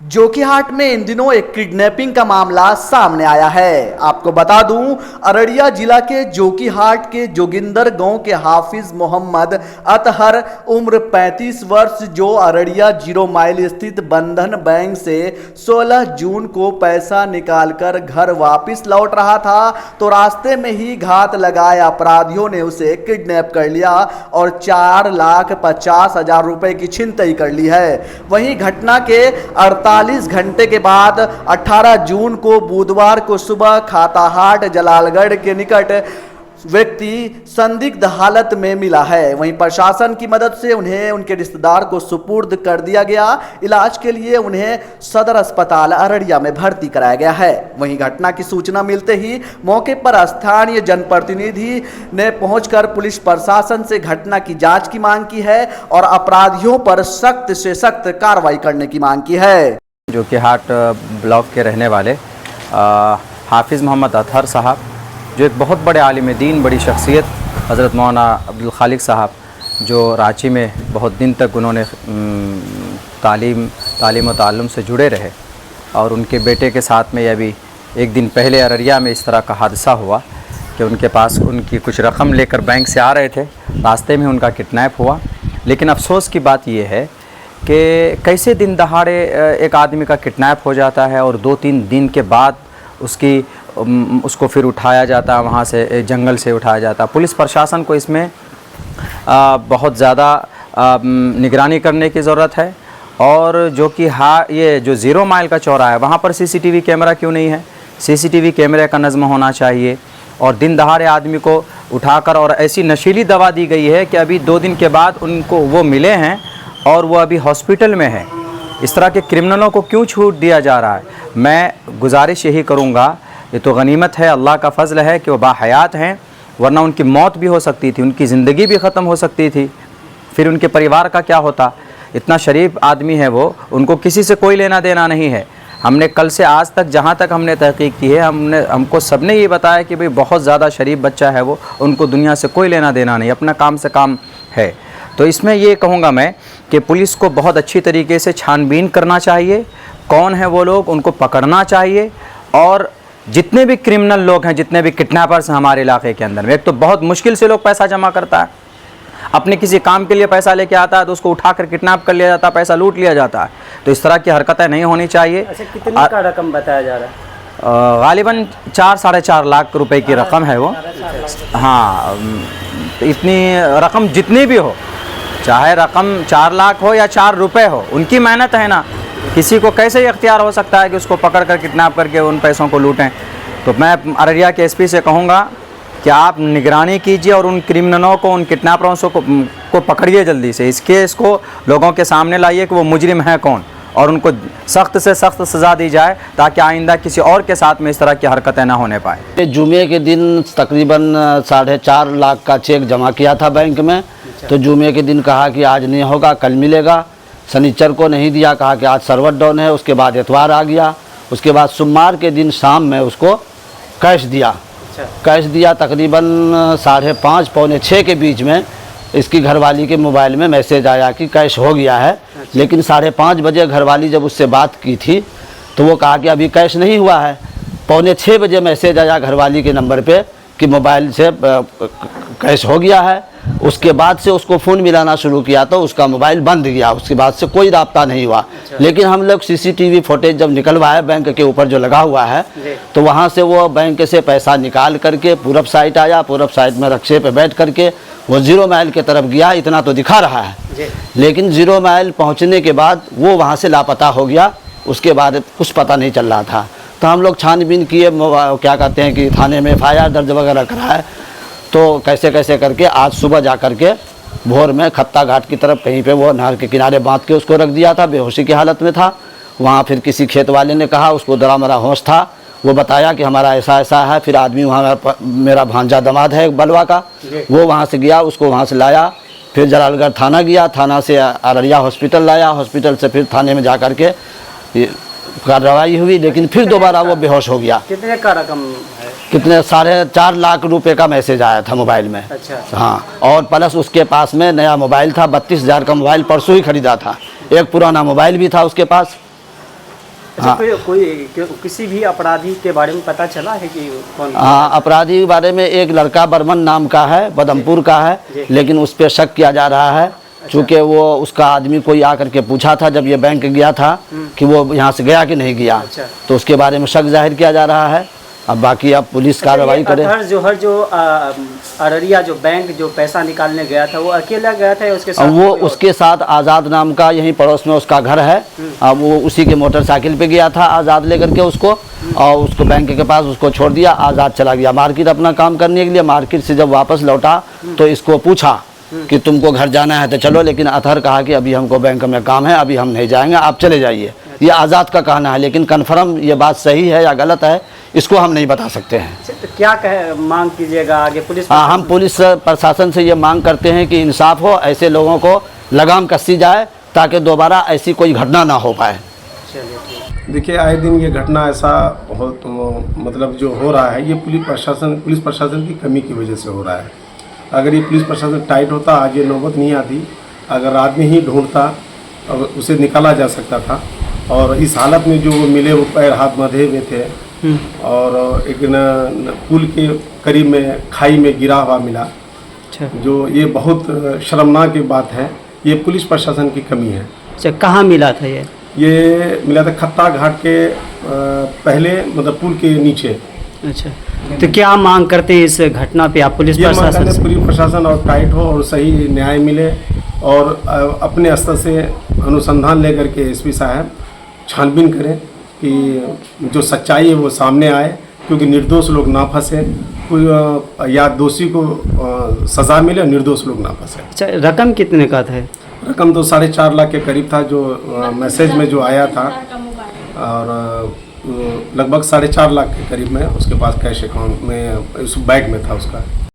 जोकीहाट में इन दिनों एक किडनैपिंग का मामला सामने आया है। आपको बता दूं, अररिया जिला के जोकीहाट के जोगिंदर गांव के हाफिज मोहम्मद अतहर उम्र 35 वर्ष, जो अररिया 0 माइल स्थित बंधन बैंक से 16 जून को पैसा निकालकर घर वापस लौट रहा था, तो रास्ते में ही घात लगाए अपराधियों ने उसे किडनैप कर लिया और 4,50,000 रुपए की छिनतई कर ली है। वहीं घटना के 48 घंटे के बाद 18 जून को बुधवार को सुबह खाताहाट जलालगढ़ के निकट व्यक्ति संदिग्ध हालत में मिला है। वहीं प्रशासन की मदद से उन्हें उनके रिश्तेदार को सुपुर्द कर दिया गया। इलाज के लिए उन्हें सदर अस्पताल अररिया में भर्ती कराया गया है। वहीं घटना की सूचना मिलते ही मौके पर स्थानीय जनप्रतिनिधि ने पहुंचकर पुलिस प्रशासन से घटना की जांच की मांग की है और अपराधियों पर सख्त से सख्त कार्रवाई करने की मांग की है। जोकीहाट ब्लॉक के रहने वाले हाफिज़ मोहम्मद अतहर साहब, जो एक बहुत बड़े आलिम दीन, बड़ी शख्सियत, हज़रत मौलाना अब्दुल खालिक साहब, जो रांची में बहुत दिन तक उन्होंने तालीम व ताल्लुम से जुड़े रहे, और उनके बेटे के साथ में अभी एक दिन पहले अररिया में इस तरह का हादसा हुआ कि उनके पास उनकी कुछ रकम लेकर बैंक से आ रहे थे, रास्ते में उनका किडनैप हुआ। लेकिन अफसोस की बात यह है कि कैसे दिन दहाड़े एक आदमी का किडनैप हो जाता है और 2-3 दिन के बाद उसको फिर उठाया जाता, वहाँ से जंगल से उठाया जाता। पुलिस प्रशासन को इसमें बहुत ज़्यादा निगरानी करने की ज़रूरत है। और जो कि ये जो 0 माइल का चौराहा है, वहाँ पर CCTV कैमरा क्यों नहीं है? CCTV कैमरे का नज़्म होना चाहिए। और दिन दहाड़े आदमी को उठाकर, और ऐसी नशीली दवा दी गई है कि अभी 2 दिन के बाद उनको वो मिले हैं और वो अभी हॉस्पिटल में है। इस तरह के क्रिमिनलों को क्यों छूट दिया जा रहा है? मैं गुजारिश यही करूँगा, ये तो गनीमत है, अल्लाह का फ़ज़ल है कि वो बाहयात हैं, वरना उनकी मौत भी हो सकती थी, उनकी ज़िंदगी भी ख़त्म हो सकती थी। फिर उनके परिवार का क्या होता? इतना शरीफ आदमी है वो, उनको किसी से कोई लेना देना नहीं है। हमने कल से आज तक जहाँ तक हमने तहकीक की है, हमको सबने ये बताया कि भाई बहुत ज़्यादा शरीफ बच्चा है वो, उनको दुनिया से कोई लेना देना नहीं, अपना काम से काम है। तो इसमें ये कहूँगा मैं कि पुलिस को बहुत अच्छी तरीके से छानबीन करना चाहिए, कौन है वो लोग, उनको पकड़ना चाहिए। और जितने भी क्रिमिनल लोग हैं, जितने भी किडनैपर्स हैं हमारे इलाके के अंदर में, एक तो बहुत मुश्किल से लोग पैसा जमा करता है, अपने किसी काम के लिए पैसा लेके आता है तो उसको उठाकर किडनैप कर लिया जाता है, पैसा लूट लिया जाता है। तो इस तरह की हरकतें नहीं होनी चाहिए। अच्छा, कितने का रकम बताया जा रहा है? गालिबन 4-4.5 लाख रुपए की रकम है वो। हाँ, इतनी रकम जितनी भी हो, चाहे रकम 4 लाख हो या 4 रुपए हो, उनकी मेहनत है ना। किसी को कैसे ही अख्तियार हो सकता है कि उसको पकड़ कर किडनैप करके उन पैसों को लूटें? तो मैं अररिया के SP से कहूँगा कि आप निगरानी कीजिए और उन क्रिमिनलों को, उन किडनैपरों को पकड़िए जल्दी से। इस केस को लोगों के सामने लाइए कि वो मुजरिम है कौन, और उनको सख्त से सख्त सज़ा दी जाए ताकि आइंदा किसी और के साथ में इस तरह की हरकतें ना होने पाए। जुमे के दिन तकरीबन 4.5 लाख का चेक जमा किया था बैंक में। तो जुमे के दिन कहा कि आज नहीं होगा, कल मिलेगा। शनिचर को नहीं दिया, कहा कि आज सर्वर डाउन है। उसके बाद इतवार आ गया। उसके बाद सोमवार के दिन शाम में उसको कैश दिया। कैश दिया तकरीबन 5:30 पौने 6 के बीच में। इसकी घरवाली के मोबाइल में मैसेज आया कि कैश हो गया है। लेकिन 5:30 बजे घरवाली जब उससे बात की थी तो वो कहा कि अभी कैश नहीं हुआ है। पौने 6 बजे मैसेज आया घरवाली के नंबर पे कि मोबाइल से कैश हो गया है। उसके बाद से उसको फ़ोन मिलाना शुरू किया तो उसका मोबाइल बंद गया। उसके बाद से कोई राब्ता नहीं हुआ। लेकिन हम लोग CCTV फुटेज जब निकलवाए बैंक के ऊपर जो लगा हुआ है, तो वहाँ से वो बैंक से पैसा निकाल करके पूरब साइड आया। पूरब साइड में रक्शे पे बैठ करके वो 0 माइल की तरफ गया। इतना तो दिखा रहा है। लेकिन 0 माइल पहुँचने के बाद वो वहाँ से लापता हो गया। उसके बाद कुछ पता नहीं चल रहा था। तो हम लोग छानबीन किए, क्या कहते हैं कि थाने में FIR दर्ज वगैरह कराए। तो कैसे कैसे करके आज सुबह जा कर के भोर में खत्ता घाट की तरफ कहीं पे वो नहर के किनारे बांध के उसको रख दिया था। बेहोशी की हालत में था। वहाँ फिर किसी खेत वाले ने कहा, उसको दरा मरा होश था, वो बताया कि हमारा ऐसा ऐसा है। फिर आदमी वहाँ, मेरा भांजा दामाद है बलवा का, वो वहाँ से गया, उसको वहाँ से लाया। फिर जलालगढ़ थाना गया, थाना से अररिया हॉस्पिटल लाया, हॉस्पिटल से फिर थाने में जा कर के कार्रवाई हुई। लेकिन फिर दोबारा वो बेहोश हो गया। कितने का रकम है? कितने 4.5 लाख रुपए का मैसेज आया था मोबाइल में। अच्छा। हाँ, और प्लस उसके पास में नया मोबाइल था। 32,000 का मोबाइल परसों ही खरीदा था। एक पुराना मोबाइल भी था उसके पास। अच्छा, किसी भी अपराधी के बारे में पता चला है कि कौन? हाँ, अपराधी के बारे में एक लड़का बर्मन नाम का है, बदमपुर का है, लेकिन उस पर शक किया जा रहा है। चूँकि वो उसका आदमी कोई आकर के पूछा था जब ये बैंक गया था कि वो यहाँ से गया कि नहीं गया, तो उसके बारे में शक जाहिर किया जा रहा है। अब बाकी अब पुलिस कार्रवाई करे। अतहर जो अररिया जो बैंक जो पैसा निकालने गया था वो अकेला गया था या उसके साथ? वो उसके साथ आज़ाद नाम का यहीं पड़ोस में उसका घर है। अब वो उसी के मोटरसाइकिल पे गया था आज़ाद लेकर के उसको, और उसको बैंक के पास उसको छोड़ दिया। आज़ाद चला गया मार्केट अपना काम करने के लिए। मार्केट से जब वापस लौटा तो इसको पूछा कि तुमको घर जाना है तो चलो, लेकिन अतहर कहा कि अभी हमको बैंक में काम है, अभी हम नहीं जाएंगे, आप चले जाइए। ये आज़ाद का कहना है, लेकिन कन्फर्म ये बात सही है या गलत है इसको हम नहीं बता सकते हैं। तो क्या मांग कीजिएगा आगे पुलिस? हाँ, हम पुलिस प्रशासन से ये मांग करते हैं कि इंसाफ हो, ऐसे लोगों को लगाम कसी जाए ताकि दोबारा ऐसी कोई घटना ना हो पाए। देखिए, आए दिन ये घटना ऐसा बहुत मतलब जो हो रहा है, ये पुलिस प्रशासन की कमी की वजह से हो रहा है। अगर ये पुलिस प्रशासन टाइट होता, आज ये नौबत नहीं आती। अगर आदमी ही ढूंढता और उसे निकाला जा सकता था। और इस हालत में जो वो मिले, वो पैर हाथ बांधे हुए थे और एक पुल के करीब में खाई में गिरा हुआ मिला। जो ये बहुत शर्मनाक बात है, ये पुलिस प्रशासन की कमी है। अच्छा, कहाँ मिला था ये मिला था खत्ता घाट के पहले, मतलब पुल के नीचे। अच्छा, तो क्या मांग करते हैं इस घटना पे आप पुलिस प्रशासन से? पुलिस प्रशासन और टाइट हो और सही न्याय मिले, और अपने स्तर से अनुसंधान लेकर के एसपी साहब छानबीन करें कि जो सच्चाई है वो सामने आए, क्योंकि निर्दोष लोग ना फंसे, कोई या दोषी को सज़ा मिले, निर्दोष लोग ना फंसे। अच्छा, रकम कितने का था? रकम तो 4.5 लाख के करीब था जो मैसेज में जो आया था, और लगभग 4.5 लाख के करीब में उसके पास कैश अकाउंट में उस बैग में था उसका।